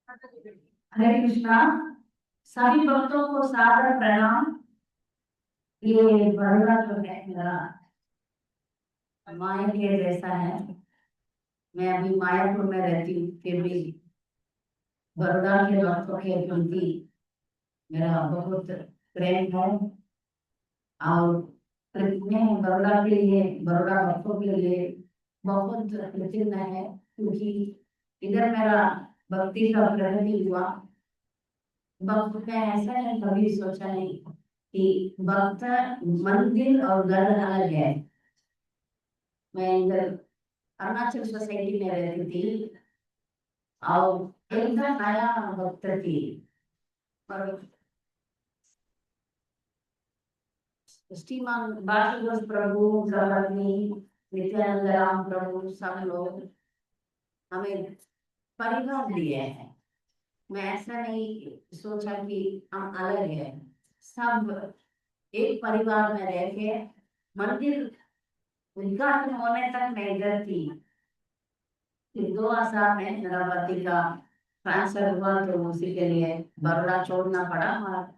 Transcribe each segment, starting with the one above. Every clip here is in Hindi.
हरे कृष्णा। सभी भक्तों को सादर प्रणाम। ये बड़ोड़ा जो है मेरा माया के जैसा है। मैं अभी मायापुर में रहती हूँ, फिर भी बड़ोड़ा के भक्तों के प्रति मेरा बहुत प्रेम है। और मैं बड़ोड़ा के लिए, बड़ोड़ा भक्तों के लिए बहुत कृतज्ञ है, क्योंकि इधर मेरा भक्ति का प्रगति हुआ। वक्त में ऐसा है, कभी सोचा नहीं कि वक्त, मंदिर और घर अलग है। मैं इधर अरुणाचल सोसाइटी में रहती थी और एकदम नया वक्त थी। पर श्रीमान बासुदेव प्रभु, गवर्नी, नित्यानंद राम प्रभु, सब लोग हमें परिवार दिए हैं। मैं ऐसा नहीं सोचा कि हम अलग हैं। सब एक परिवार में रह के मंदिर उद्घाटन होने तक मैं इधर थी। फिर 2000 में मेरा पति का ट्रांसफर हुआ, तो उसी के लिए बड़ौदा छोड़ना पड़ा। और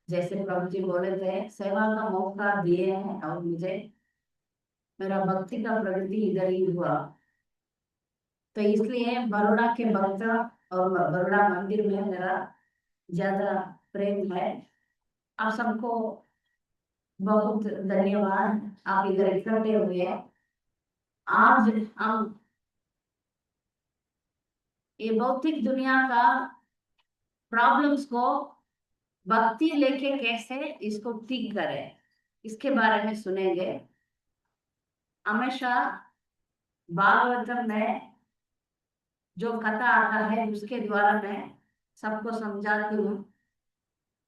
जैसे प्रभु जी बोले थे, सेवा का मौका दिए हैं और मुझे मेरा भक्ति का प्रगति इधर ही हुआ। तो इसलिए बड़ौदा के भक्त और बड़ौदा मंदिर में मेरा ज्यादा प्रेम है। आप सबको बहुत धन्यवाद, आप इधर इकट्ठे हुए। आज हम ये भौतिक दुनिया का प्रॉब्लम्स को भक्ति लेके कैसे इसको ठीक करें, इसके बारे में सुनेंगे। हमेशा भागवतम में जो कथा आता है उसके द्वारा मैं सबको समझाती हूँ।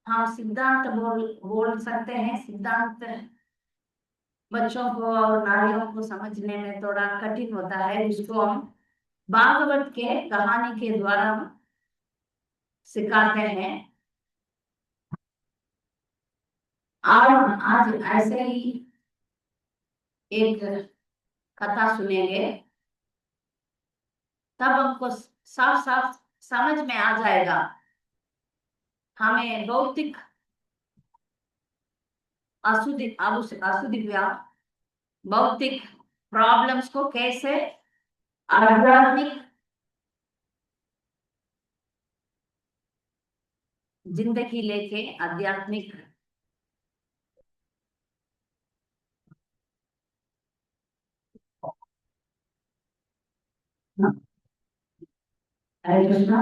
हम सिद्धांत बोल सकते हैं। सिद्धांत बच्चों को और नारियों को समझने में थोड़ा कठिन होता है, उसको हम भागवत के कहानी के द्वारा हम सिखाते हैं। और आज ऐसे ही एक कथा सुनेंगे, तब हमको साफ साफ समझ में आ जाएगा हमें भौतिक अशुद्धि भौतिक प्रॉब्लम्स को कैसे आध्यात्मिक जिंदगी लेके आध्यात्मिक। हरे कृष्णा।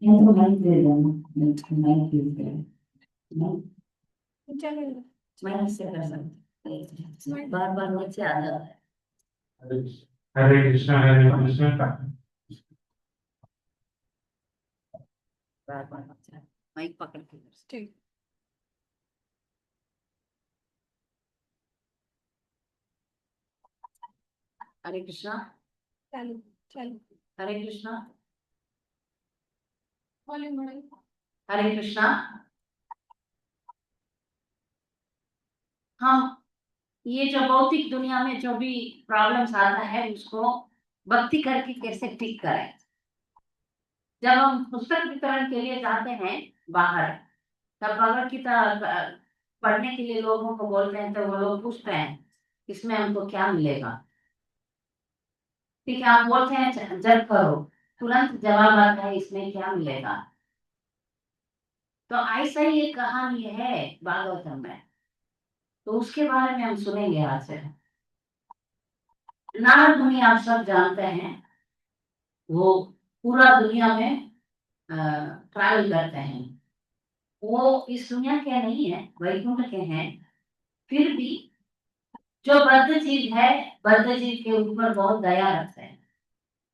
इनको माइक दे देना, माइक दे देना। माइक से कर सकते, बार बार नीचे आ जाता है। हरे कृष्णा हरे कृष्णा। बार बार माइक पकड़ के ठीक। हरे कृष्णा। चलो चलो। हरे कृष्णा। हरे कृष्णा। हम ये जो भौतिक दुनिया में जो भी प्रॉब्लम्स आता है उसको भक्ति करके कैसे ठीक करें। जब हम पुस्तक वितरण के लिए जाते हैं बाहर, तब भगवत गीता पढ़ने के लिए लोगों को बोलते हैं, तो वो लोग पूछते हैं इसमें हमको क्या मिलेगा। ठीक है, आप बोलते हैं जब करो, तुरंत जवाब आता है इसमें क्या मिलेगा। तो ऐसा ही एक कहानी है भागवतम में, तो उसके बारे में हम सुनेंगे आज से। नारद मुनि आप सब जानते हैं, वो पूरा दुनिया में ट्रैवल करते हैं। वो इस दुनिया के नहीं है, वैकुंठ के हैं। फिर भी जो बद्ध जीव है, बद्ध जीव के ऊपर बहुत दया रखते हैं।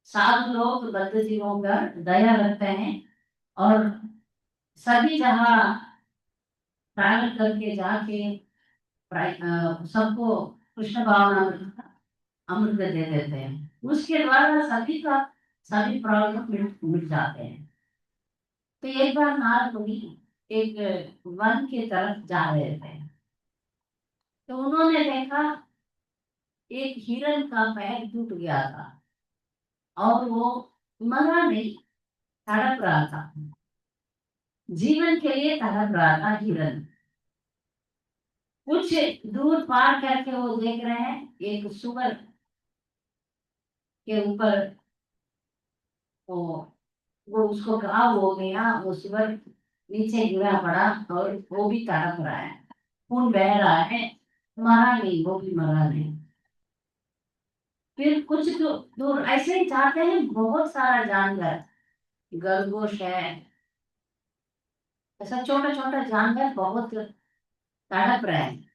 साधु लोग बद्ध जीवों पर दया रखते हैं और सभी जहाँ ट्रैवल करके जाके सबको कृष्ण भावना अमृत दे देते हैं। उसके द्वारा सभी का सभी प्रॉब्लम मिट जाते हैं। तो एक बार नारद मुनि एक वन की तरफ जा रहे थे, तो उन्होंने देखा एक हिरण का पैर टूट गया था और वो मरा नहीं, तड़प रहा था, जीवन के लिए तड़प रहा था हिरन। कुछ दूर पार करके वो देख रहे हैं एक सुअर के ऊपर, वो वो उसको घाव हो गया, वो सुअर नीचे गिरा पड़ा और वो भी तड़प रहा है, खून बह रहा है, मरा नहीं, वो भी मरा नहीं। फिर कुछ दूर ऐसे ही जाते हैं, बहुत सारा जानवर, खरगोश है, ऐसा छोटा छोटा जानवर बहुत तड़प रहे हैं,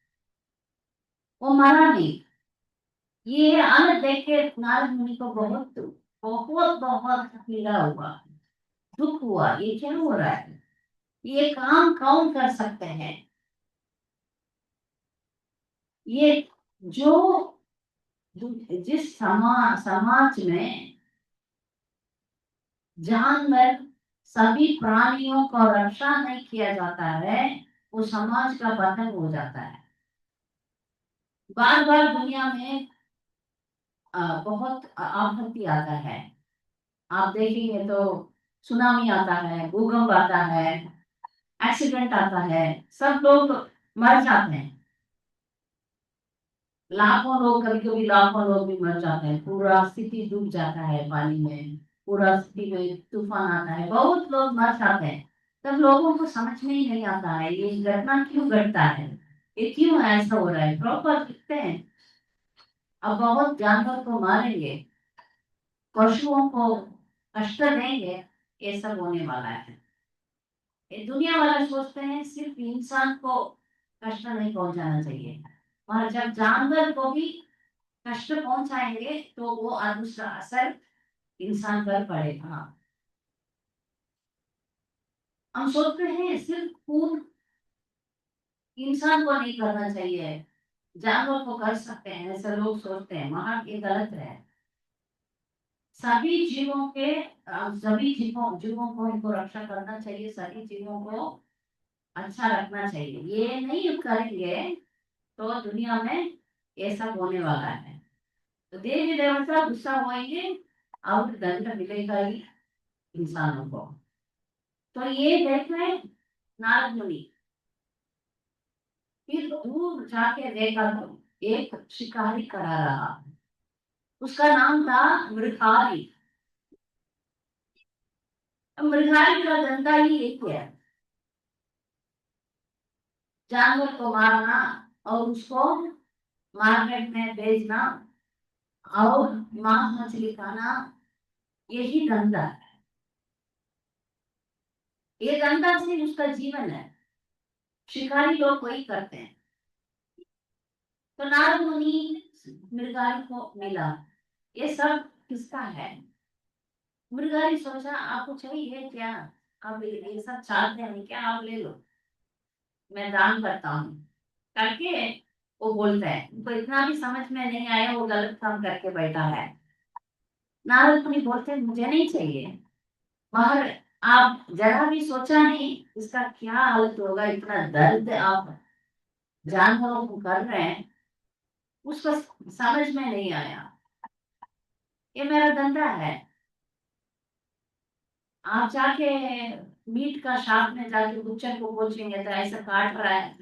वो मरा नहीं। ये हालत देख के नारद मुनि को बहुत बहुत बहुत पीड़ा हुआ, दुख हुआ, ये क्या हो रहा है, ये काम कौन कर सकते हैं। ये जो जिस समाज में जानवर सभी प्राणियों को रक्षा नहीं किया जाता है, वो समाज का पतन हो जाता है। बार बार दुनिया में बहुत आपत्ति आता है, आप देखेंगे तो सुनामी आता है, भूकंप आता है, एक्सीडेंट आता है, सब लोग मर जाते हैं, लाखों लोग, कभी कभी लाखों लोग भी मर जाते हैं, पूरा सिटी डूब जाता है पानी में, पूरा सिटी में तूफान आता है, बहुत लोग मर जाते हैं। तब लोगों को समझ में ही नहीं आता है ये घटना क्यों घटता है, ये क्यों ऐसा हो रहा है। प्रॉपर दिखते हैं, अब बहुत जानवर को मारेंगे, पशुओं को कष्ट देंगे, ये सब होने वाला है। ये दुनिया वाले सोचते हैं सिर्फ इंसान को कष्ट नहीं पहुंचाना चाहिए, और जब जानवर को भी कष्ट पहुंचाएंगे तो वो दूसरा असर इंसान पर पड़ेगा। हम सोचते हैं सिर्फ खून इंसान को नहीं करना चाहिए, जानवर को कर सकते हैं, ऐसे लोग सोचते हैं, वहां ये गलत है। सभी जीवों के सभी जीवों जीवों को इनको रक्षा करना चाहिए, सभी जीवों को अच्छा रखना चाहिए। ये नहीं करेंगे तो दुनिया में ये सब होने वाला है, तो देवी देवता गुस्सा होंगे और दंड मिलेगा ही इंसानों को। तो ये देख रहे नारद मुनि, फिर दूर जाके देखा तो एक शिकारी खड़ा रहा, उसका नाम था मृगारी। मृगारी का धंधा ही एक है, जानवर को मारना और उसको मार्केट में बेचना और मांस मछली खाना, यही धंधा है। ये धंधा से उसका जीवन है, शिकारी लोग वही करते हैं। तो नारद मुनि मृगारी को मिला, ये सब किसका है। मृगारी सोचा आपको चाहिए क्या, आप ये सब चाहते हैं क्या, आप ले लो, मैं दान करता हूँ करके वो बोलता है। उनको इतना भी समझ में नहीं आया, वो गलत काम करके बैठा है। नारद मुनि बोलते हैं मुझे नहीं चाहिए, मगर आप जरा भी सोचा नहीं इसका क्या हालत होगा, इतना दर्द आप जानवरों को कर रहे हैं, उसको समझ में नहीं आया। ये मेरा धंधा है, आप जाके मीट का शॉप में जाके बुच्चर को पूछेंगे तो ऐसा काट रहा है,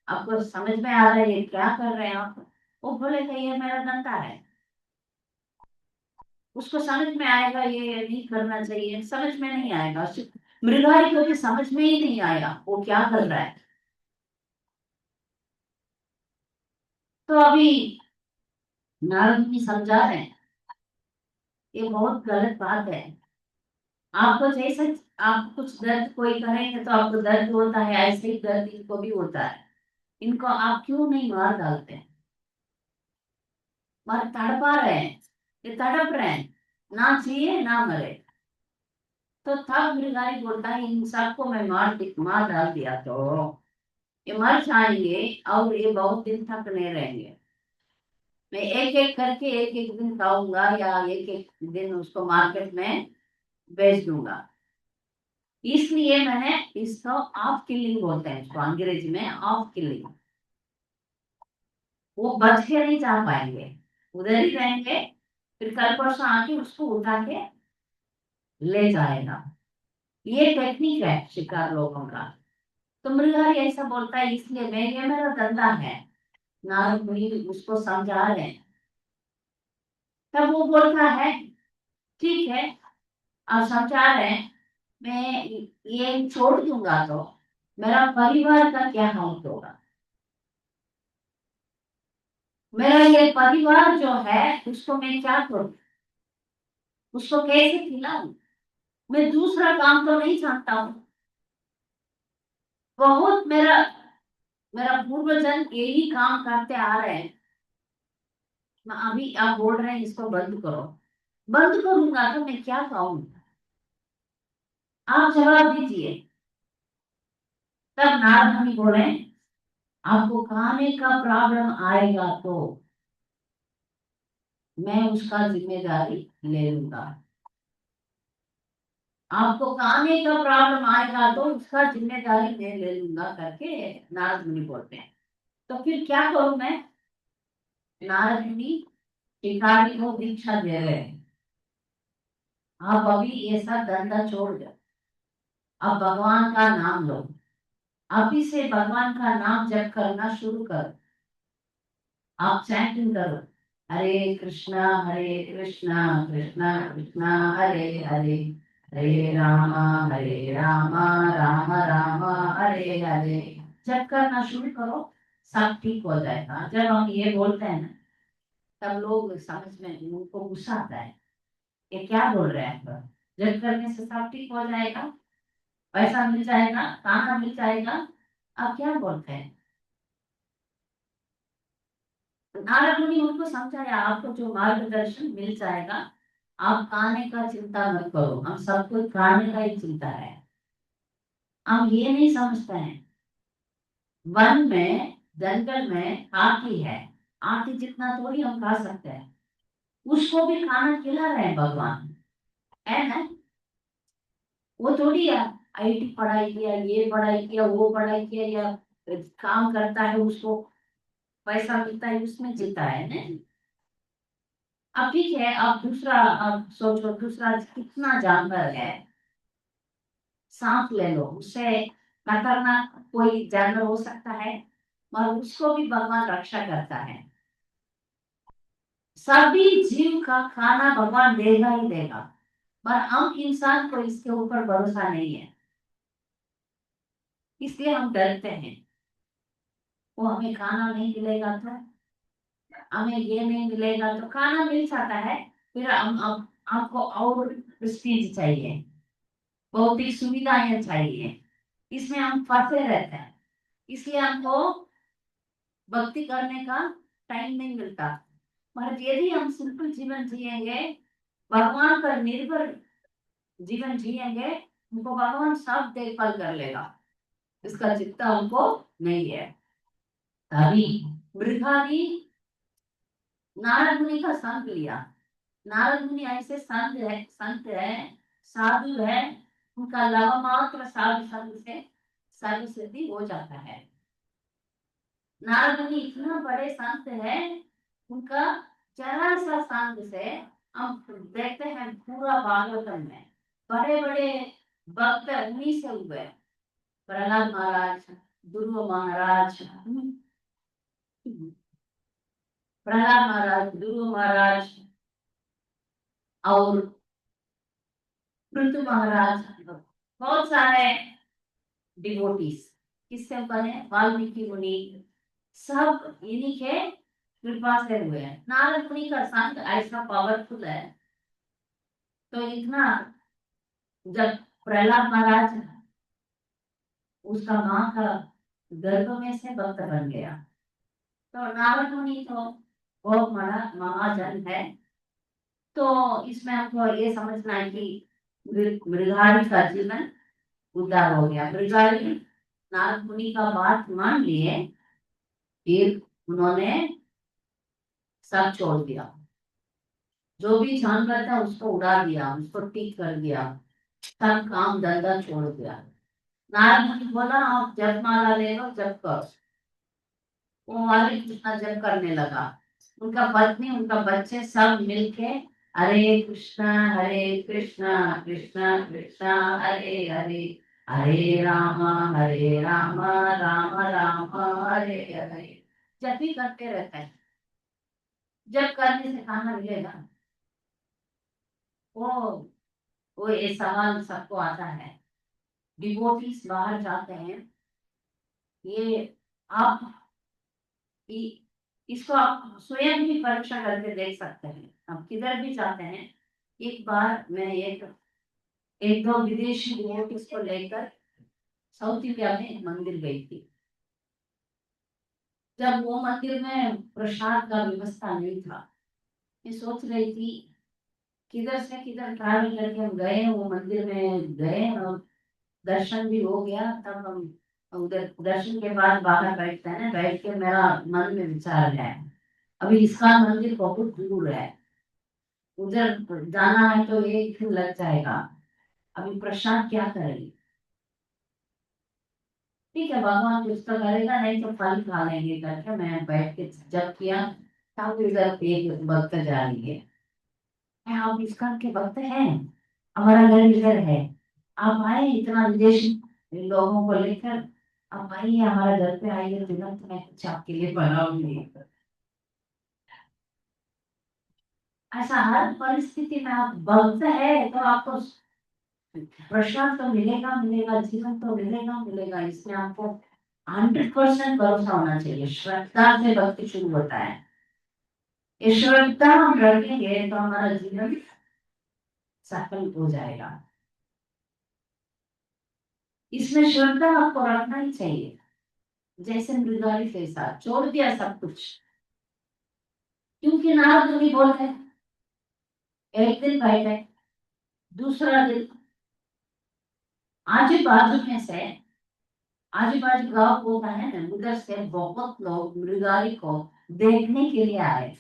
आपको समझ में आ रहा है ये क्या कर रहे हैं आप, वो बोलेगा ये मेरा धंधा है। उसको समझ में आएगा ये नहीं करना चाहिए, समझ में नहीं आएगा। मृगारी को भी समझ में ही नहीं आया वो क्या कर रहा है। तो अभी नारद मुनि समझा रहे हैं ये बहुत गलत बात है, आपको जैसे आप कुछ दर्द कोई करेंगे तो आपको दर्द होता है, ऐसे ही दर्द इनको भी होता है, इनको आप क्यों नहीं मार डालते हैं। मर तड़पा रहे हैं, ये तड़प रहे हैं, ना जिए ना मरे। तो तब मृगारी बोलता है इन सबको मैं मार डाल दिया तो ये मर जाएंगे और ये बहुत दिन तक नहीं रहेंगे। मैं एक एक करके एक एक दिन खाऊंगा या एक एक दिन उसको मार्केट में बेच दूंगा, इसलिए मैंने इसको ऑफ किलिंग बोलते हैं, इसको अंग्रेजी में ऑफ किलिंग। वो बच के नहीं जा पाएंगे, उधर ही रहेंगे, फिर कल परसों आके उसको उठा के ले जाएगा। ये टेक्निक है शिकार लोगों का। तो मृगहरि ऐसा बोलता है, इसलिए मैं, ये मेरा धंधा है। नारद मुनि उसको समझा रहे हैं। तब वो बोलता है ठीक है, आप समझा रहे हैं, मैं ये छोड़ दूंगा तो मेरा परिवार का क्या हाल होगा। मेरा ये परिवार जो है उसको मैं क्या करूं, उसको कैसे खिलाऊं। मैं दूसरा काम तो नहीं जानता हूँ। बहुत मेरा मेरा पूर्वजन यही काम करते आ रहे हैं। अभी आप बोल रहे हैं इसको बंद करो, बंद करूंगा तो मैं क्या खाऊं, आप जवाब दीजिए। तब नारद मुनि बोले, आपको खाने का प्रॉब्लम आएगा तो मैं उसका जिम्मेदारी ले लूंगा। आपको खाने का प्रॉब्लम आएगा तो उसका जिम्मेदारी मैं ले लूंगा करके नारद मुनि बोलते हैं। तो फिर क्या करूं मैं। नारद मुनि भिखारी को दीक्षा दे रहे हैं, आप अभी ये सब धंधा छोड़ दो, अब भगवान का नाम लो, अभी से भगवान का नाम जप करना शुरू करो। आप चैंटिंग करो, हरे कृष्णा कृष्णा कृष्णा हरे हरे, हरे रामा राम राम हरे हरे। जप करना शुरू करो, सब ठीक हो जाएगा। जब हम ये बोलते हैं ना, तब लोग समझ में, उनको गुस्सा आता है, ये क्या बोल रहे हैं। जप करने से सब ठीक हो जाएगा, पैसा मिल जाएगा, खाना मिल जाएगा, आप क्या बोलते हैं। नारद मुनि उनको समझाया, आपको जो मार्गदर्शन मिल जाएगा, आप खाने का चिंता मत करो, हम सबको खाने का ही चिंता है। हम ये नहीं समझते हैं, वन में जंगल में हाथी है, हाथी जितना थोड़ी हम खा सकते हैं, उसको भी खाना खिला रहे हैं भगवान, है ना। वो थोड़ी आईटी पढ़ाई किया, ये पढ़ाई किया, वो पढ़ाई किया, या काम करता है उसको पैसा मिलता है उसमें जीता है ना। अब ठीक है, अब दूसरा, अब सोचो दूसरा कितना जानवर है। सांप ले लो, उससे खतरनाक कोई जानवर हो सकता है, और उसको भी भगवान रक्षा करता है। सभी जीव का खाना भगवान देगा ही देगा, पर हम इंसान को इसके ऊपर भरोसा नहीं है, इसलिए हम डरते हैं। वो हमें खाना नहीं मिलेगा तो, हमें ये नहीं मिलेगा तो, खाना मिल जाता है, फिर हम आपको और प्रेस्टीज चाहिए, भौतिक सुविधाएं चाहिए, इसमें हम फंसे रहते हैं। इसलिए हमको भक्ति करने का टाइम नहीं मिलता। मगर यदि हम सिंपल जीवन जिएंगे, भगवान पर निर्भर जीवन जिएंगे, उनको भगवान सब देखभाल कर लेगा, इसका चिंता हमको नहीं है। तभी मृगारी नारद मुनि का संग लिया। नारद मुनि ऐसे संत है, साधु है, उनका लव मात्र साधु संग से सर्व सिद्धि हो जाता है। नारद मुनि इतना बड़े संत है, उनका जरा सा संग से हम देखते हैं पूरा भागवतम में बड़े बड़े भक्त उन्हीं से हुए। प्रहलाद महाराज, ध्रुव महाराज, प्रहलाद महाराज, ध्रुव महाराज और पृथु महाराज, बहुत सारे डिवोटीज किससे बने, वाल्मीकि मुनि, सब इन्हीं के कृपा से हुए हैं। नारद मुनि का संत ऐसा पावरफुल है, तो इतना, जब प्रहलाद महाराज उसका माँ का गर्भ में से भक्त बन गया, तो नारद मुनि तो बहुत बड़ा महाजन है। तो इसमें हमको ये समझना है कि मृगारी का जीवन उद्धार हो गया। मृगारी नारद मुनि का बात मान लिए, फिर उन्होंने सब छोड़ दिया, जो भी जानवर था उसको उड़ा दिया, उसको ठीक कर दिया, सब काम धंधा छोड़ दिया। नारद मुनि बोला, आप जप माला ले लो, जप करो। वो हरे कृष्णा जप करने लगा, उनका पत्नी, उनका बच्चे सब मिलके हरे कृष्णा कृष्णा कृष्णा हरे हरे, हरे राम राम राम हरे हरे। जब भी करते रहता है, जब करने से खाना मिलेगा। वो वो ये सवाल सबको आता है, डिवोटीज बाहर जाते हैं, ये आप इसको आप स्वयं भी परीक्षा करके देख सकते हैं। आप किधर भी जाते हैं, एक बार मैं एक एक दो विदेशी डिवोटीज को लेकर साउथ इंडिया में एक मंदिर गई थी। जब वो मंदिर में प्रसाद का व्यवस्था नहीं था, मैं सोच रही थी किधर से किधर ट्रैवल करके हम गए, वो मंदिर में गए और दर्शन भी हो गया। तब हम उधर दर्शन के बाद बाहर बैठते हैं ना, बैठ के मेरा मन में विचार है, अभी इसका मंदिर बहुत दूर है, उधर जाना है तो एक दिन लग जाएगा, अभी प्रसाद क्या करेंगे। ठीक है, भगवान कुछ तो करेगा, नहीं तो फल खा लेंगे करके मैं बैठ के जब किया, तब इधर एक भक्त जा रही है, आप इसका के भक्त हैं, हमारा घर इधर है, आप आए इतना विदेशी लोगों को लेकर, आप आइए हमारा घर पे आइए, तुरंत मैं कुछ आपके लिए बनाऊंगी। ऐसा हर परिस्थिति में आप भक्त है तो आपको प्रसाद तो मिलेगा मिलेगा, जीवन तो मिलेगा मिलेगा, इसमें आपको 100% भरोसा होना चाहिए। श्रद्धा से भक्ति शुरू होता है, ये श्रद्धा हम रखेंगे तो हमारा जीवन सफल हो जाएगा। इसमें श्रद्धा आपको रखना ही चाहिए। जैसे मृगाली के साथ छोड़ दिया सब कुछ, क्योंकि नारद मुनि बोलते हैं, एक दिन बैठे, दूसरा दिन आजू बाजू में से, आजू बाजू गांव होता है ना, उधर से बहुत लोग मृगाली को देखने के लिए आए।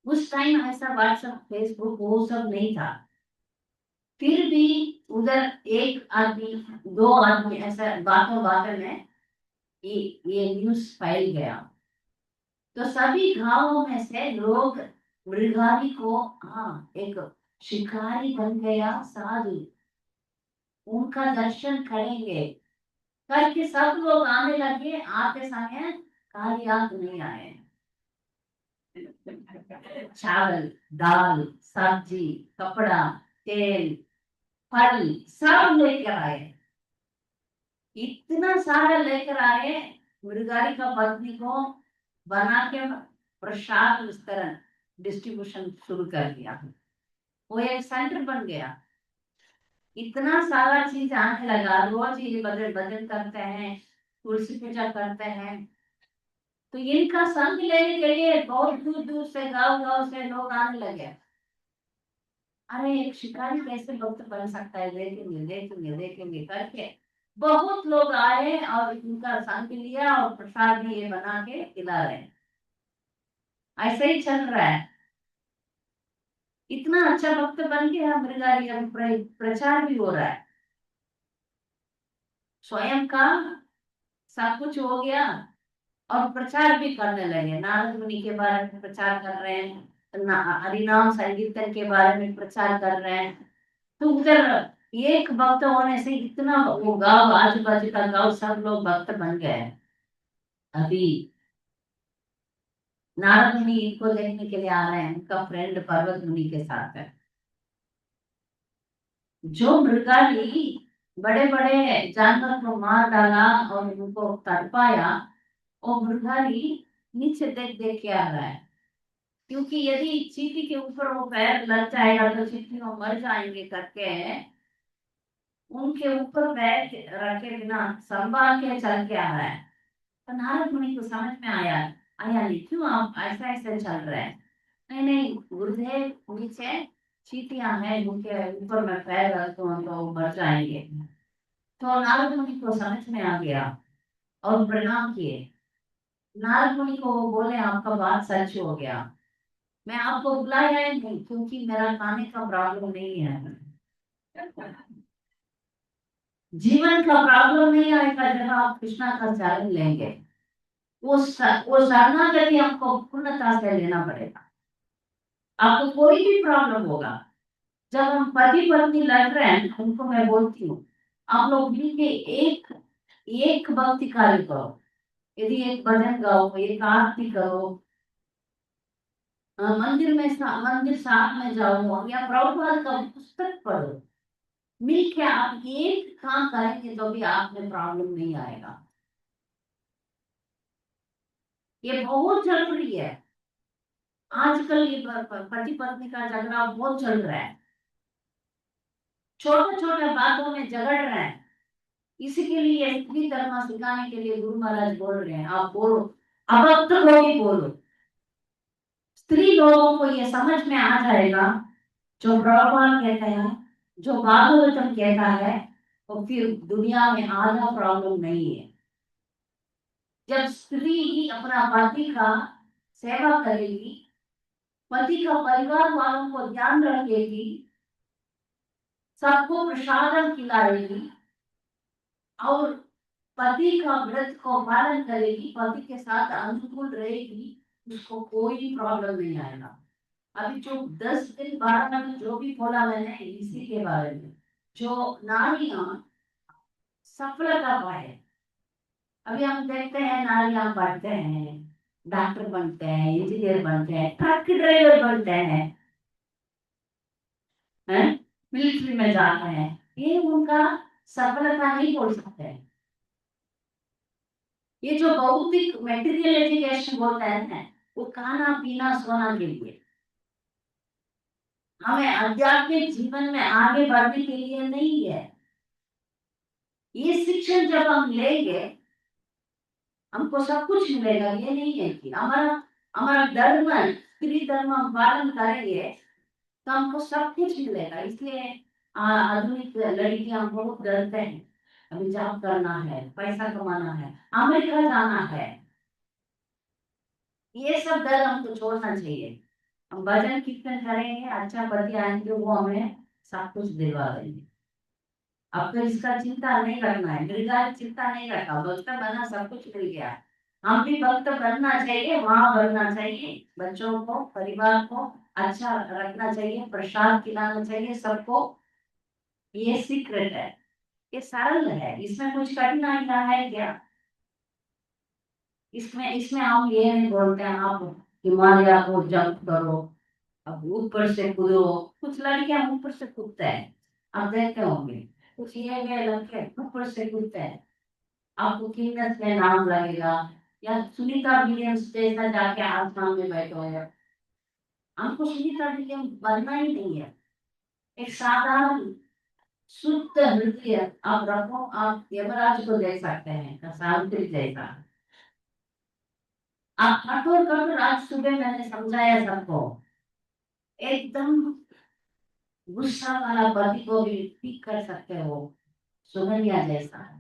उस टाइम ऐसा व्हाट्सएप फेसबुक वो सब नहीं था, फिर भी उधर एक आदमी दो आदमी ऐसा बातों बातों में ये न्यूज फैल गया, तो सभी गांवों में से लोग मृगाली को, हाँ, एक शिकारी बन गया साधु, उनका दर्शन करेंगे करके सब लोग आने लगे। आते समय खाली हाथ नहीं आए, चावल दाल सब्जी कपड़ा तेल फल सब लेकर आए, इतना सारा लेकर आए। मृगारी का पत्नी को बना के प्रसाद इस तरह डिस्ट्रीब्यूशन शुरू कर दिया, वो एक सेंटर बन गया। इतना सारा चीज आने लगा, रोज ये भजन भजन करते हैं, तुलसी पूजा करते हैं, तो इनका संग लेने के लिए बहुत दूर दूर से गांव गांव से लोग आने लगे। अरे एक शिकारी कैसे भक्त बन सकता है, देखेंगे देखेंगे देखेंगे करके बहुत लोग आए और इनका संग लिया और प्रसाद भी ये बना के खिला रहे हैं। ऐसे ही चल रहा है, इतना अच्छा भक्त बन के हम मृगारी अब प्रचार भी हो रहा है, स्वयं का सब कुछ हो गया और प्रचार भी करने लगे। नारद मुनि के बारे में प्रचार कर रहे हैं, हरिनाम संकीर्तन के बारे में प्रचार कर रहे हैं। तो उधर एक भक्त होने से इतना वो गांव आजू बाजू का गांव सब लोग भक्त बन गए। अभी नारद मुनि इनको देखने के लिए आ रहे हैं, उनका फ्रेंड पर्वत मुनि के साथ है। जो मृगाली बड़े बड़े जानवर को मार डाला और उनको तड़पाया, वो मृगाली नीचे देख देख के आ रहा है, क्योंकि यदि चींटी के ऊपर वो पैर लग जाएगा तो चींटी वो मर जाएंगे करके उनके ऊपर पैर रखे बिना संभाल के चल के आ रहा है। तो नारद मुनि को समझ में आया, आया नहीं क्यों आप ऐसा ऐसे चल रहे हैं। नहीं नहीं गुरुदेव, नीचे चींटियां हैं, उनके ऊपर मैं पैर रखूं तो वो मर जाएंगे। तो नारद मुनि को समझ में आ गया और प्रणाम किए। नारद मुनि को वो बोले आपका बात सच हो गया, मैं आपको बुलाया ही नहीं क्योंकि मेरा खाने का प्रॉब्लम नहीं है, जीवन का प्रॉब्लम नहीं आएगा जब आप कृष्णा का शरण लेंगे। वो शरणागति आपको पूर्णता से लेना पड़ेगा। आपको कोई भी प्रॉब्लम होगा, जब हम पति पत्नी लड़ रहे हैं उनको मैं बोलती हूँ आप लोग मिलके एक एक भक्ति कार्य करो। यदि एक भजन गाओ, एक आरती करो, मंदिर साथ में जाओ या प्रभुपाद का पुस्तक पढ़ो, मिलके आप एक काम करेंगे तो भी आप में प्रॉब्लम नहीं आएगा। ये बहुत जरूरी है। आजकल ये पति पत्नी का झगड़ा बहुत चल रहा है, छोटे छोटे बातों में झगड़ रहे हैं। इसी के लिए स्त्री धर्म सिखाने के लिए गुरु महाराज बोल रहे हैं आप बोलो, अब तक को भी बोलो। स्त्री लोगों को ये समझ में आ जाएगा जो प्रभुपाद कहते हैं, जो भागवतम कहता है, तो फिर दुनिया में आधा प्रॉब्लम नहीं है। जब स्त्री ही अपना पति का सेवा करेगी, पति का परिवार वालों को ध्यान रखेगी, सबको प्रसादम खिलाएगी और पति का व्रत को पालन करेगी, पति के साथ अनुकूल रहेगी, उसको कोई प्रॉब्लम नहीं आएगा। अभी जो 10 दिन 12 दिन जो भी बोला मैंने इसी के बारे में, जो नारियां सफलता पाए। अभी हम देखते हैं नारियां पढ़ते हैं, डॉक्टर बनते हैं, इंजीनियर बनते हैं, ट्रक ड्राइवर बनते हैं, मिलिट्री में जाते हैं, ये उनका सफलता नहीं बोल सकते। ये जो भौतिक मेटीरियल एजुकेशन बोलते हैं वो खाना पीना सोना के लिए, हमें आध्यात्मिक जीवन में आगे बढ़ने के लिए नहीं है। ये शिक्षण जब हम लेंगे हमको सब कुछ मिलेगा। ये नहीं है कि हमारा हमारा धर्म स्त्री धर्म हम पालन करेंगे तो हमको सब कुछ मिलेगा। इसलिए आधुनिक लड़कियां बहुत डरते हैं, अभी जॉब करना है, पैसा कमाना है, अमेरिका जाना है, ये सब डर हमको छोड़ना चाहिए। हम भजन कीर्तन करेंगे, अच्छा पति आएंगे, वो हमें सब कुछ दिलवा देंगे। अब तो इसका चिंता नहीं रखना है, निर्धारित चिंता नहीं रखा, भक्त बना सब कुछ मिल गया। हम भी भक्त बनना चाहिए, वहां बनना चाहिए, बच्चों को परिवार को अच्छा रखना चाहिए, प्रसाद खिलाना चाहिए सबको। ये सीक्रेट है, ये सरल है, इसमें कुछ कठिनाई ना है क्या? इसमें इसमें हम ये नहीं बोलते हैं आप हिमालय को जंप करो, अब ऊपर से कूदो। कुछ लड़कियां ऊपर से कूदते हैं, आप देखते होंगे, कुछ ये लड़के ऊपर से कूदते हैं, आपको किन्नत में नाम लगेगा। या सुनीता विलियम्स जैसा जाके आसमान में बैठो है, हमको सुनीता विलियम्स बनना ही नहीं है। एक साधारण शुद्ध हृदय आप रखो, आप यमराज को देख सकते हैं, सावित्री जैसा। आप कठोर कठोर, आज सुबह मैंने समझाया सबको, एकदम गुस्सा वाला पति को भी ठीक कर सकते हो, सुगंधिया जैसा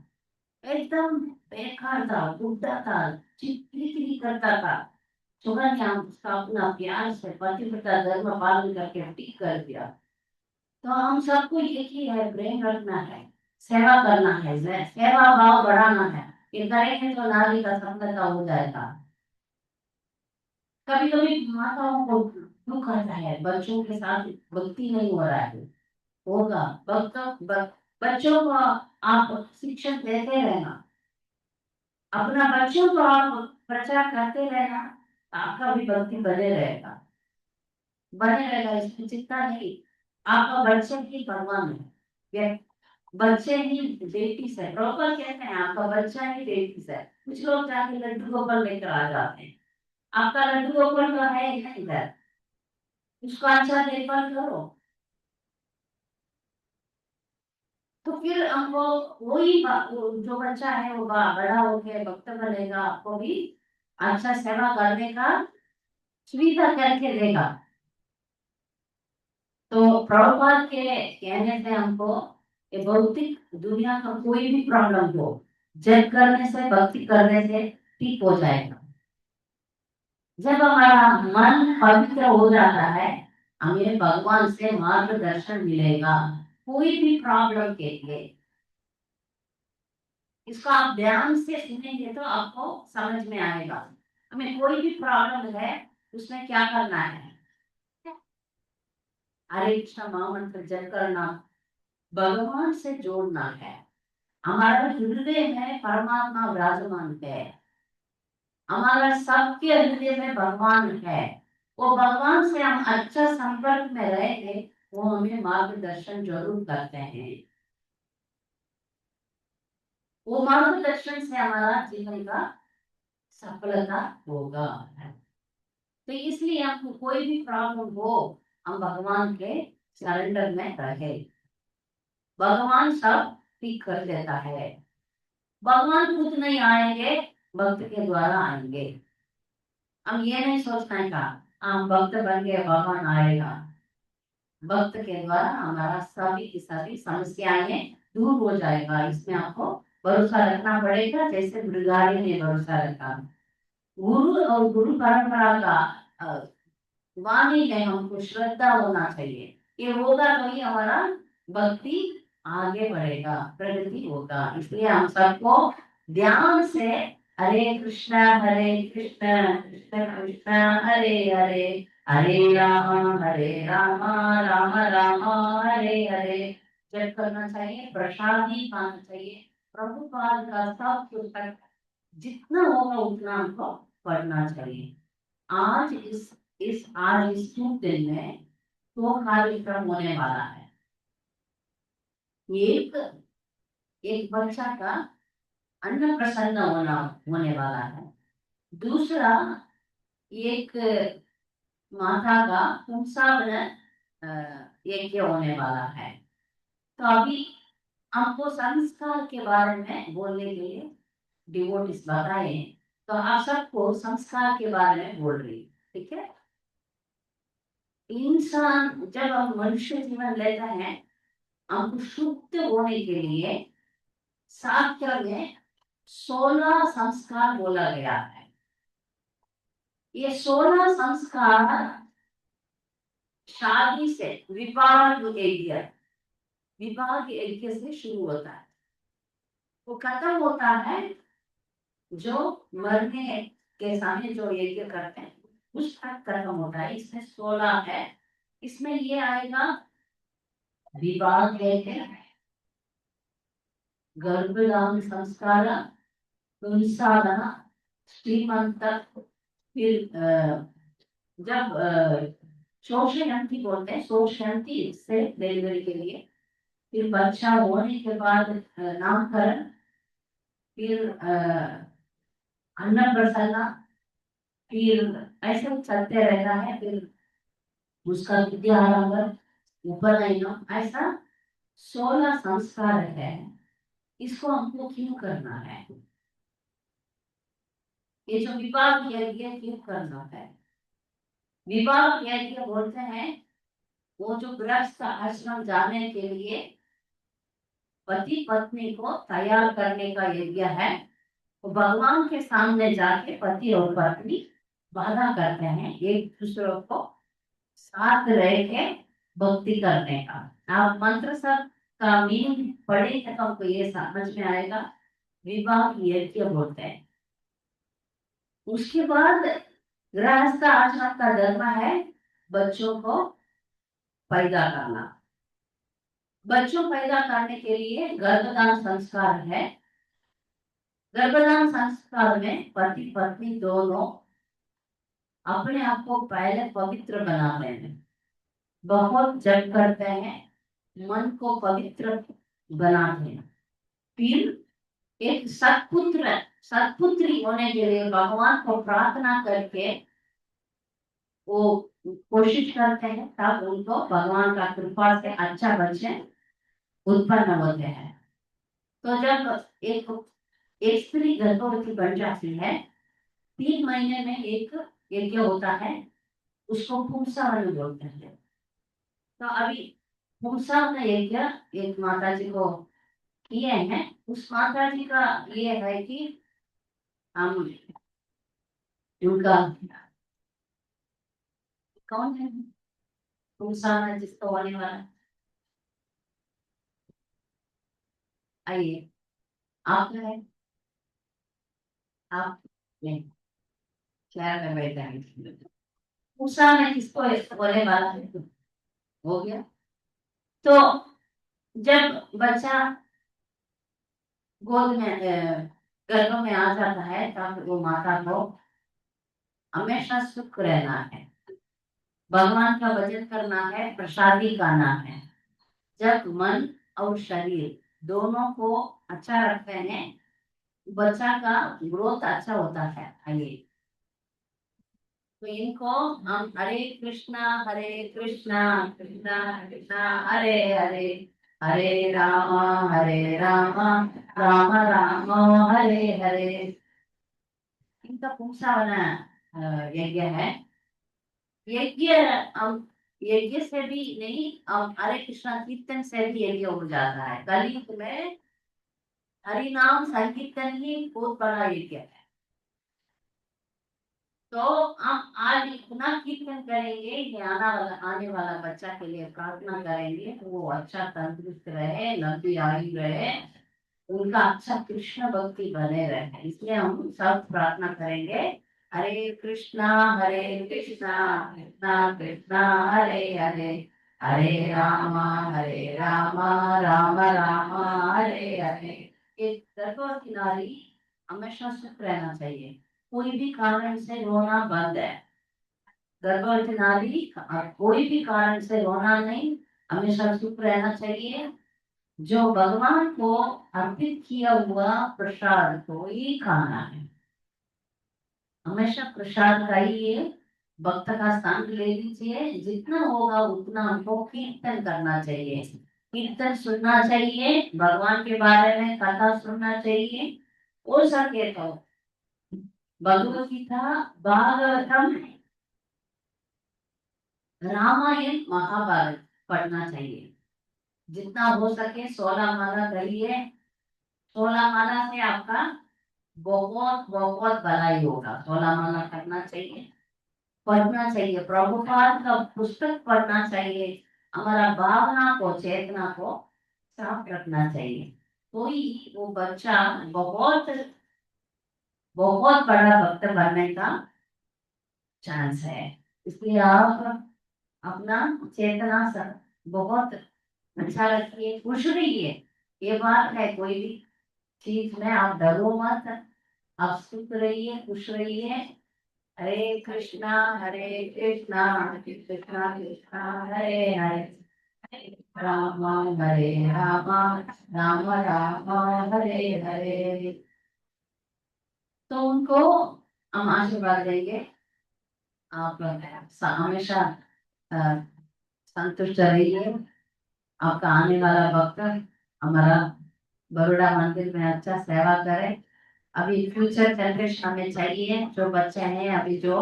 एकदम बेकार था, बुढ़ा था, चिपचिपी करता था, सुगंधिया उसका अपना प्यार से पतिव्रता धर्म पालन करके ठीक कर दिया। तो हम सबको एक ही है, प्रेम रखना है, सेवा करना है, सेवा भाव बढ़ाना है। ये करेंगे तो नारी का सफलता हो जाएगा। कभी कभी माताओं को दुख आता है, बच्चों के साथ भक्ति नहीं हो रहा है, होगा बच्चों को आप शिक्षण देते रहना, अपना बच्चों को आप प्रचार करते रहना, आपका भी भक्ति बने रहेगा, इसमें चिंता नहीं। आपका बच्चे की परवाह नहीं, बच्चे ही बेटी से प्रॉपर कहते हैं, आपका बच्चा ही बेटी से। कुछ लोग जाके लड्डू गोपाल लेकर आ जाते हैं, आपका लड्डू गोपाल तो है ही नहीं इधर, उसको अच्छा देखभाल करो। तो फिर हमको वही जो बच्चा है वो बड़ा होके भक्त बनेगा, आपको भी अच्छा सेवा करने का सुविधा करके देगा। तो प्रभुपाद के कहने से हमको ये भौतिक दुनिया का कोई भी प्रॉब्लम हो, जप करने से भक्ति करने से ठीक हो जाएगा। जब हमारा मन पवित्र हो जाता है, हमें भगवान से मार्गदर्शन मिलेगा कोई भी प्रॉब्लम के लिए। इसको आप ध्यान से सुनेंगे तो आपको समझ में आएगा। हमें कोई भी प्रॉब्लम है उसमें क्या करना है, हरे कृष्ण महामंत्र जप करना भगवान से जोड़ना है। हमारा हृदय में परमात्मा विराजमान है, हमारा सबके हृदय में भगवान है। वो भगवान से हम अच्छा संपर्क में रहेंगे, वो हमें मार्गदर्शन जरूर करते हैं। वो मार्गदर्शन से हमारा जीवन का सफलता होगा। तो इसलिए आपको कोई भी प्रॉब्लम हो, हम भगवान के सरेंडर में रहे, भगवान सब ठीक कर देता है। भगवान खुद नहीं आएंगे, भक्त के द्वारा आएंगे। हम ये नहीं सोचना है का हम भक्त बन गए भगवान आएगा। भक्त के द्वारा हमारा सभी की सभी समस्याएं दूर हो जाएगा, इसमें आपको भरोसा रखना पड़ेगा, जैसे मृगारी ने भरोसा रखा। गुरु और गुरु परंपरा का वाणी में हमको श्रद्धा होना चाहिए। ये होगा तो ही हमारा भक्ति आगे बढ़ेगा, प्रगति होगा। इसलिए हम सबको ध्यान से हरे कृष्ण कृष्ण कृष्ण हरे हरे, हरे राम राम राम हरे हरे जप करना चाहिए, प्रसाद ही खाना चाहिए। प्रभुपाद का सब पुस्तक जितना होगा उतना हमको पढ़ना चाहिए। आज इस शुभ दिन में दो कार्यक्रम होने वाला है। एक एक बच्चा का अन्न प्रसन्न होने वाला है। दूसरा एक माता का पुंसावन यज्ञ होने वाला है। तो अभी आपको संस्कार के बारे में बोलने के लिए डिवोटिस बताए, तो आप सबको संस्कार के बारे में बोल रही, ठीक है। इंसान जब हम मनुष्य जीवन लेता है, हमको शुद्ध होने के लिए शास्त्र में 16 संस्कार बोला गया है। ये 16 संस्कार शादी से विवाह यज्ञ से शुरू होता है, वो खत्म होता है जो मरने के समय जो यज्ञ करते हैं उस तक खत्म होता है। इसमें 16 है। इसमें ये आएगा विवाह यज्ञ, गर्भधान संस्कार, पुंसावन, श्रीमंत, फिर जब शोषयंती बोलते हैं, शोषयंती से डिलीवरी के लिए, फिर बच्चा होने के बाद नामकरण, फिर अन्नप्रसन्न, फिर ऐसे चलते रहता है। फिर उसका विद्यारंभ, उपनयन, ऐसा 16 संस्कार है। इसको हमको क्यों करना है? ये जो विवाह यज्ञ क्यों करना है? विवाह यज्ञ बोलते हैं वो जो गृहस्थ आश्रम जाने के लिए पति पत्नी को तैयार करने का यज्ञ है। तो भगवान के सामने जाके पति और पत्नी वादा करते हैं एक दूसरे को साथ रह के भक्ति करने का। आप मंत्र सब का मीनिंग पढ़ेंगे तो आपको ये समझ में आएगा। विवाह यज्ञ बोलते हैं। उसके बाद गृहस्थ आश्रम का धर्म है बच्चों को पैदा करना। बच्चों पैदा करने के लिए गर्भधान संस्कार है। गर्भधान संस्कार में पति पत्नी दोनों अपने आप को पहले पवित्र बनाते हैं, बहुत जप करते हैं, मन को पवित्र बनाते हैं। फिर एक सत्पुत्री होने के लिए भगवान को प्रार्थना करके वो कोशिश करते हैं, तब उनको भगवान का कृपा से अच्छा बच्चे उत्पन्न होते हैं। तो जब एक स्त्री गर्भवती बन जाती है, 3 महीने में एक यज्ञ होता है, उसको पुंसावन बोलते हैं। तो अभी पुंसावन यज्ञ एक माता जी को किए हैं। उस माता जी का ये है कि हम उनका कौन है पुंसावन जिसको होने वाला, आइए आप है, आप नहीं, शहर में बैठे हैं। पुंसावन किसको होने वाला है? हो गया। तो जब बच्चा गोद में गर्भ में आ जाता है तब वो माता को हमेशा सुख रहना है, भगवान का भजन करना है, प्रसादी खाना है। जब मन और शरीर दोनों को अच्छा रखते हैं, बच्चा का ग्रोथ अच्छा होता है। आइए, तो इनको हम हरे कृष्णा कृष्णा कृष्णा हरे हरे, हरे राम राम राम हरे हरे। इनका पुंसावना यज्ञ है। यज्ञ हम यज्ञ से भी नहीं, अब हरे कृष्णा कीर्तन से भी यज्ञ हो जाता है। कलयुग में हरि नाम संकीर्तन ही बहुत बड़ा यज्ञ है। तो हम आज इतना कीर्तन करेंगे कि आने वाला बच्चा के लिए प्रार्थना करेंगे, तो वो अच्छा तंदुरुस्त रहे, लंबी आयु रहे, उनका अच्छा कृष्ण भक्ति बने रहे। इसलिए हम सब प्रार्थना करेंगे। हरे कृष्णा कृष्णा कृष्णा हरे हरे, हरे राम राम राम हरे हरे। एक गर्भवती नारी हमेशा सुख रहना चाहिए, कोई भी कारण से रोना बंद है। गर्भवती नारी कोई भी कारण से रोना नहीं, हमेशा चुप रहना चाहिए। जो भगवान को अर्पित किया हुआ प्रसाद को ही खाना है, हमेशा प्रसाद खाइए, भक्त का संग ले लीजिए। जितना होगा उतना हमको कीर्तन करना चाहिए, कीर्तन सुनना चाहिए, भगवान के बारे में कथा सुनना चाहिए। हो सके तो भगवत गीता, भागवतम, रामायण, महाभारत पढ़ना चाहिए। जितना हो सके 16 माला करिए। 16 माला से आपका बहुत बहुत भलाई होगा। 16 माला करना चाहिए, पढ़ना चाहिए, प्रभुपाद का पुस्तक पढ़ना चाहिए। हमारा भावना को, चेतना को साफ रखना चाहिए। कोई वो बच्चा बहुत बहुत बड़ा भक्त बनने का चांस है। इसलिए आप अपना चेतना सब बहुत अच्छा रखिए, खुश रहिए। ये बात है, कोई भी चीज में आप डरो मत, आप सुख रहिए, खुश रहिए। हरे कृष्णा कृष्णा कृष्णा हरे हरे, राम हरे राम राम राम हरे हरे। तो उनको हम आशीर्वाद देंगे। आप हमेशा अ, संतुष्ट रहिए। आपका आने वाला वक्त हमारा बड़ोड़ा मंदिर में अच्छा सेवा करे। अभी फ्यूचर जनरेशन हमें चाहिए, जो बच्चे हैं अभी, जो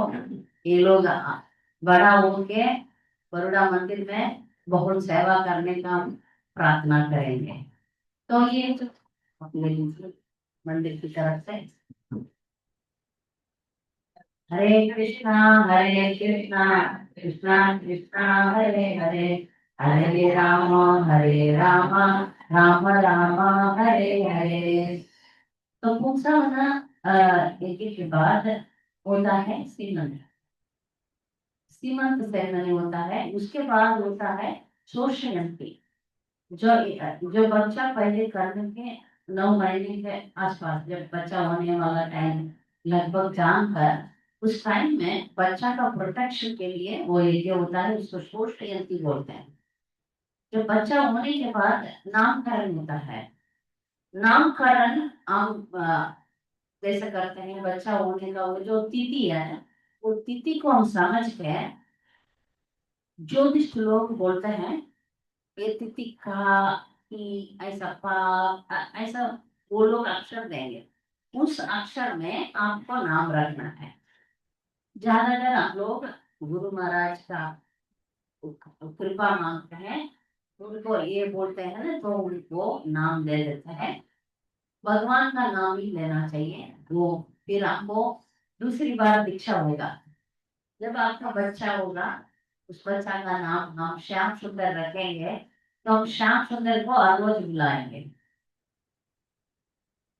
ये लोग बड़ा होके बड़ोड़ा मंदिर में बहुत सेवा करने का हम प्रार्थना करेंगे। तो ये जो अपने मंदिर की तरफ से हरे कृष्णा कृष्णा कृष्णा हरे हरे, हरे राम राम राम हरे हरे। तो पूछा होना यज्ञ के बाद होता है सीमंत। सीमंत सेरेमनी होता है, उसके बाद होता है सोशयंती। जो जो बच्चा पहले करने के 9 महीने के आसपास, जब बच्चा होने वाला टाइम लगभग जानकर, उस टाइम में बच्चा का प्रोटेक्शन के लिए वो यज्ञ होता है, उसको सोशयंती बोलते हैं। जब बच्चा होने के बाद नामकरण होता है। नामकरण हम जैसे करते हैं, बच्चा होने का वो जो तिथि है, वो तिथि को हम समझ के, ज्योतिष लोग बोलते हैं ये तिथि का कि ऐसा ऐसा वो लोग अक्षर देंगे। उस अक्षर में आपको नाम रखना है। ज्यादातर आप लोग गुरु महाराज का कृपा मांगते हैं, उनको ये बोलते हैं ना, तो उनको नाम दे देते हैं। भगवान का नाम ही लेना चाहिए। वो फिर आपको दूसरी बार दीक्षा होगा। जब आपका बच्चा होगा, उस बच्चा का नाम हम श्याम सुंदर रखेंगे। तो हम श्याम सुंदर को हर रोज बुलाएंगे,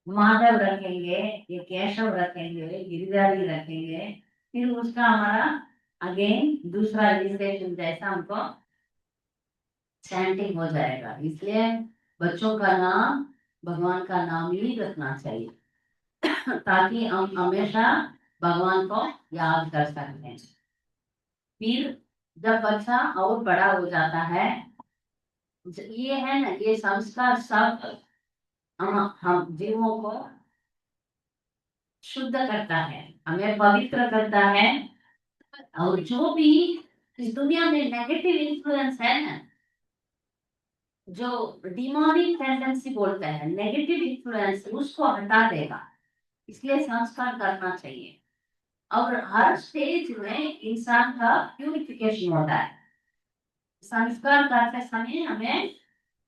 माधव रखेंगे, ये केशव रखेंगे, गिरिधारी रखेंगे। फिर उसका हमारा अगेन दूसरा रिलेशन जैसा हमको चैंटिंग हो जाएगा। इसलिए बच्चों का नाम भगवान का नाम ही रखना चाहिए ताकि हम हमेशा भगवान को याद कर सकते हैं। फिर जब बच्चा और बड़ा हो जाता है, ये है ना, ये संस्कार सब हम जीवों को शुद्ध करता है, हमें पवित्र करता है। और जो भी इस दुनिया में नेगेटिव इन्फ्लुएंस है ना, जो डिमोनिक टेंडेंसी बोलते हैं, नेगेटिव इन्फ्लुएंस, उसको हटा देगा। इसलिए संस्कार करना चाहिए। और हर स्टेज में इंसान का प्यूरिफिकेशन होता है। संस्कार करते समय हमें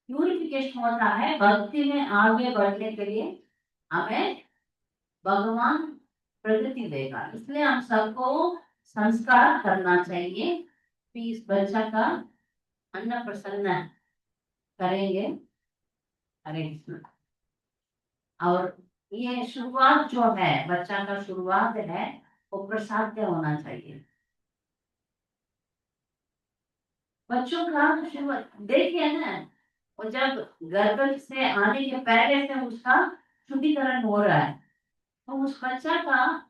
प्यूरिफिकेशन होता है। भक्ति में आगे बढ़ने के लिए हमें भगवान प्रगति देगा। इसलिए हम सबको संस्कार करना चाहिए। कि इस बच्चा का अन्न प्रसन्न करेंगे। हरे कृष्ण। और ये शुरुआत जो है, बच्चा का शुरुआत है, वो प्रसाद से होना चाहिए। बच्चों का शुरुआत देखिए ना, वो जब गर्भ से आने के पहले से उसका शुद्धिकरण हो रहा है, तो उस बच्चा का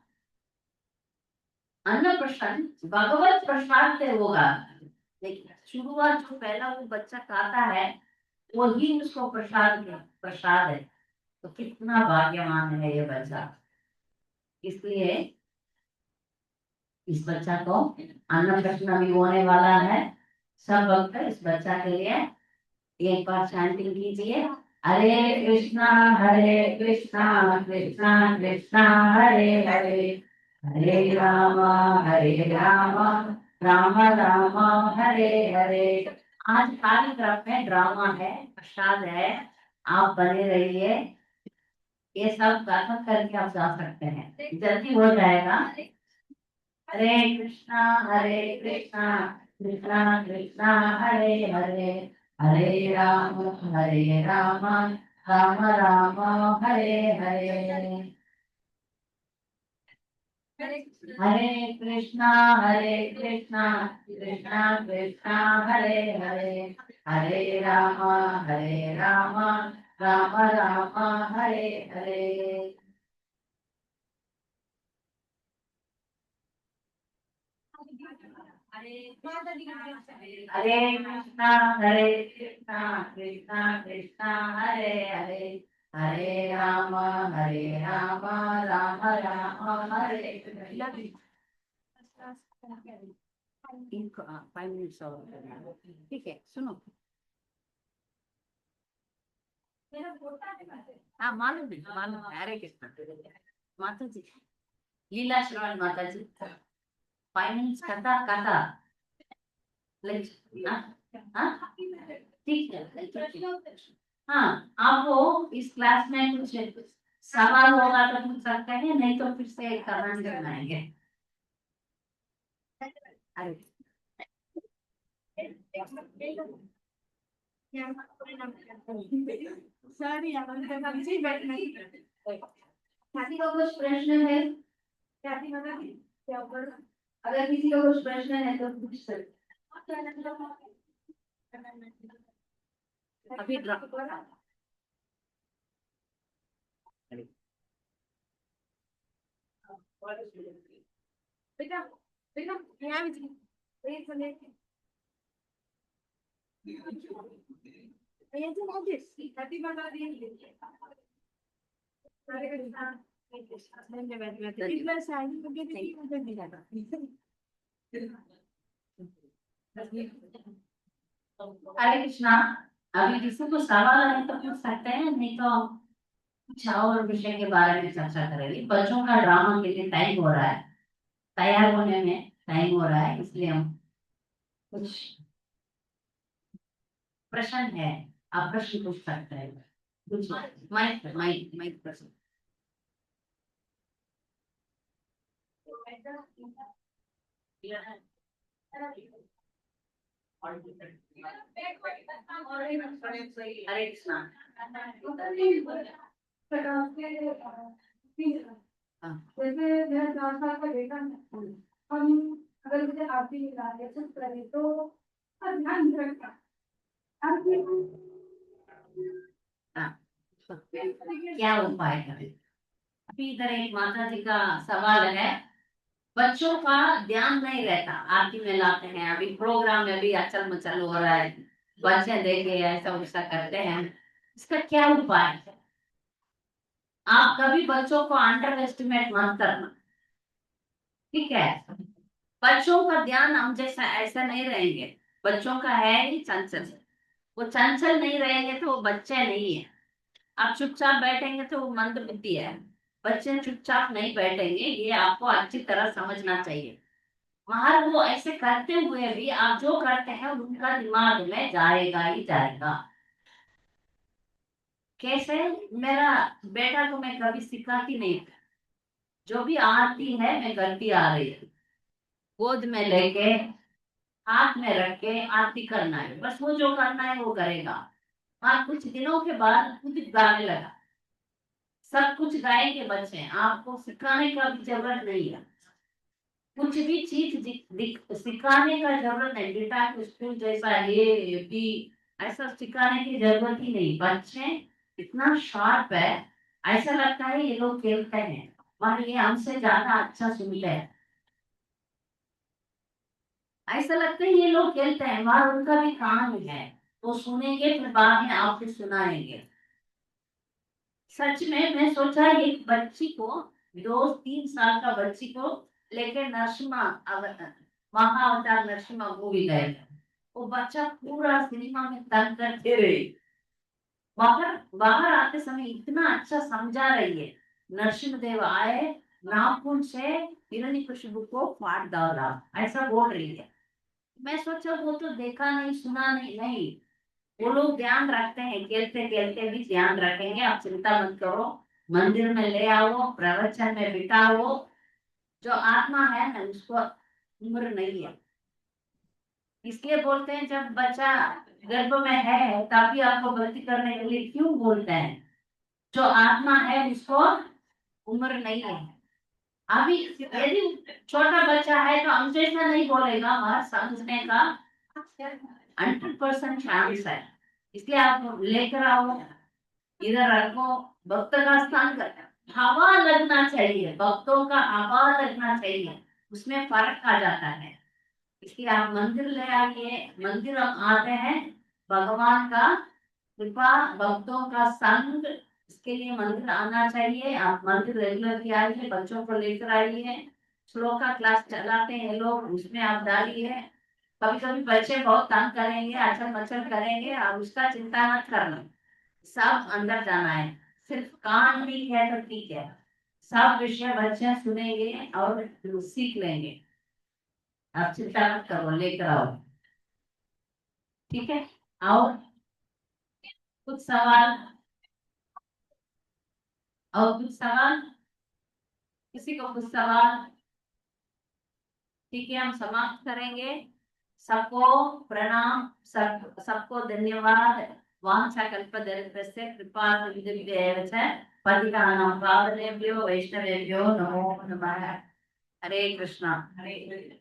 अन्न प्रसाद भगवत प्रसाद से होगा। देखिए, शुरुआत जो पहला वो बच्चा खाता है, वही उसको प्रसाद है। तो कितना भाग्यवान है ये बच्चा। इसलिए इस बच्चा को अन्न प्रश्न भी होने वाला है। सब भक्त इस बच्चा के लिए एक बार चैंटिंग कीजिए। हरे कृष्णा कृष्णा कृष्णा हरे हरे, हरे राम राम राम हरे हरे। आज कार्यक्रम में ड्रामा है, प्रसाद है, आप बने रहिए। ये सब गाथा करके आप जा सकते हैं, जल्दी हो जाएगा। हरे कृष्णा कृष्णा कृष्णा हरे हरे, हरे राम राम राम हरे हरे। हरे कृष्णा कृष्णा कृष्णा हरे हरे, हरे राम राम राम हरे हरे। हरे कृष्णा कृष्णा हरे हरे, हरे राम राम राम हरे हरे। इनको 5 मिनट्स और करना है। ठीक है, सुनो। हाँ, मालूम है, मालूम है। हरे कृष्णा माता जी, लीला श्रवण माता जी, 5 मिनट्स कथा कथा हाँ, ठीक है। हाँ, आपको इस क्लास में कुछ सवाल होगा तो पूछ सकते हैं, नहीं तो फिर से कमेंट करवाएंगे। अरे सॉरी यार, किसी को कुछ प्रश्न है? अगर किसी को कुछ प्रश्न है तो पूछ सकते। अभी बेटा बेटा यहाँ भी एक मिनट, ये तो आगे हैप्पी बर्थडे। हरे कृष्णा धन्यवाद। इतना शादी को भी मुझे नहीं लगा। हरे कृष्णा। अभी किसी को सवाल है तो पूछ सकते हैं, नहीं तो कुछ और विषय के बारे में चर्चा करेंगे। बच्चों का ड्रामा के लिए टाइम हो रहा है, तैयार होने में टाइम हो रहा है, इसलिए हम कुछ प्रश्न है, आप प्रश्न पूछ सकते हैं। कुछ माइक माइक माइक प्रश्न। हरे कृष्णा। हाँ। जैसे मैं 4 साल का बेटा है, हम अगर मुझे आरती निकाले तो करे तो ध्यान नहीं रखता। हाँ, तो क्या उपाय करें? अभी इधर एक माता जी का सवाल है। बच्चों का ध्यान नहीं रहता, आरती में लाते हैं, अभी प्रोग्राम में भी अचल मचल हो रहा है, बच्चे देखे ऐसा वैसा करते हैं, इसका क्या उपाय है? आप कभी बच्चों को अंडर एस्टिमेट मत करना, ठीक है? बच्चों का ध्यान हम जैसा ऐसा नहीं रहेंगे। बच्चों का है ही चंचल, वो चंचल नहीं रहेंगे तो वो बच्चे नहीं है। आप चुपचाप बैठेंगे तो वो मंद बुद्धि है। बच्चे चुपचाप नहीं बैठेंगे, ये आपको अच्छी तरह समझना चाहिए। वहां वो ऐसे करते हुए भी आप जो करते हैं उनका दिमाग में जाएगा ही जाएगा। कैसे? मेरा बेटा को मैं कभी सिखाती नहीं, जो भी आती है मैं करती आ रही है, गोद में लेके हाथ में रख के आरती करना है, बस वो जो करना है वो करेगा। हाँ, कुछ दिनों के बाद खुद गाने लगा, सब कुछ गाएंगे बच्चे, आपको सिखाने का भी जरूरत नहीं है। कुछ भी चीज सिखाने का जरूरत नहीं, बेटा को स्कूल जैसा ये भी ऐसा सिखाने की जरूरत ही नहीं। बच्चे इतना शार्प है, ऐसा लगता है ये लोग खेलते हैं और ये हमसे ज्यादा अच्छा सुनते हैं। ऐसा लगता है ये लोग खेलते हैं, वहां उनका भी काम है, वो सुनेंगे फिर बाद में आपको सुनाएंगे। सच में मैं सोचा एक बच्ची को, 2-3 साल का बच्ची को लेके नरसिम्हा महाअवतार नरसिम्हा मूवी गए। वो बच्चा पूरा सिनेमा में तंग करते रहे, बाहर बाहर आते समय इतना अच्छा समझा रही है। नरसिम्हा देव आए, नाखून से हिरण्यकशिपु को फाड़ डाला, ऐसा बोल रही है। मैं सोचा वो तो देखा नहीं सुना नहीं, नहीं वो लोग ध्यान रखते हैं, खेलते खेलते भी ध्यान रखेंगे, आप चिंता मत करो। मंदिर में ले आओ, प्रवचन में बिठाओ। जो आत्मा है ना उसको उम्र नहीं है, इसलिए बोलते हैं जब बच्चा गर्भ में है तभी आपको भक्ति करने के लिए क्यों बोलते हैं? जो आत्मा है उसको उम्र नहीं है। अभी यदि छोटा बच्चा है तो हम जैसा नहीं बोलेगा, वह समझने का 100% चांस है। इसलिए आप लेकर आओ, इधर रखो, भक्त का स्थान कर, हवा लगना चाहिए, भक्तों का हवा लगना चाहिए, उसमें फर्क आ जाता है। इसलिए आप मंदिर ले आइए, मंदिर हम आते हैं भगवान का कृपा, भक्तों का संग, इसके लिए मंदिर आना चाहिए। आप मंदिर रेगुलर की आइए, बच्चों को लेकर आइए, श्लोक का क्लास चलाते हैं लोग, उसमें आप डालिए। कभी कभी बच्चे बहुत तंग करेंगे, अचल मचल करेंगे, आप उसका चिंता मत करना, सब अंदर जाना है। सिर्फ कान ठीक है तो ठीक है, सब विषय बच्चे सुनेंगे और सीख लेंगे। आप चिंता मत करो, लेकर आओ, ठीक है? और कुछ सवाल? और कुछ सवाल? किसी को कुछ सवाल? ठीक है, हम समाप्त करेंगे। सबको प्रणाम, सबको धन्यवाद। वाञ्छा कल्पतरुभ्यश्च कृपा सिन्धुभ्येव च पतितानां पावनेभ्यो वैष्णवेभ्यो नमो नमः। हरे कृष्णा। हरे कृष्ण।